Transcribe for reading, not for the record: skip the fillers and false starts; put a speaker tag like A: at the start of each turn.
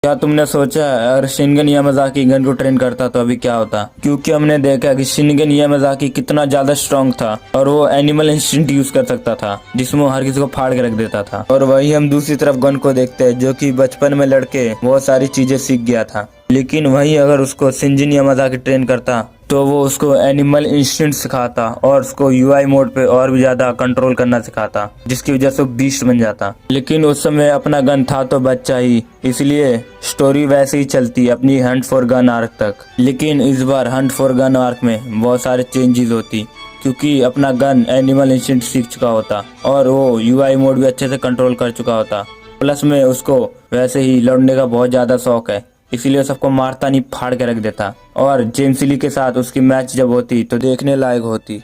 A: क्या तुमने सोचा अगर शिनगन यामाज़ाकी गन को ट्रेन करता तो अभी क्या होता? क्योंकि हमने देखा कि शिनगन यामाज़ाकी कितना ज्यादा स्ट्रांग था और वो एनिमल इंस्टिंक्ट यूज कर सकता था जिसमें वो हर किसी को फाड़ के रख देता था। और वही हम दूसरी तरफ गन को देखते हैं जो कि बचपन में लड़के बहुत सारी चीजें सीख गया था, लेकिन वही अगर उसको शिनजिन यामाज़ाकी ट्रेन करता तो वो उसको एनिमल इंस्टिंक्ट सिखाता और उसको यूआई मोड पे और भी ज्यादा कंट्रोल करना सिखाता, जिसकी वजह से वो बीस्ट बन जाता। लेकिन उस समय अपना गन था तो बच्चा ही, इसलिए स्टोरी वैसे ही चलती अपनी हंट फॉर गन आर्क तक। लेकिन इस बार हंट फॉर गन आर्क में बहुत सारे चेंजेस होती, क्योंकि अपना गन एनिमल इंस्टिंक्ट सीख चुका होता और वो यूआई मोड भी अच्छे से कंट्रोल कर चुका होता। प्लस में उसको वैसे ही लड़ने का बहुत ज्यादा शौक है, इसीलिए सबको मारता नहीं, फाड़ के रख देता। और जेम्स ली के साथ उसकी मैच जब होती तो देखने लायक होती।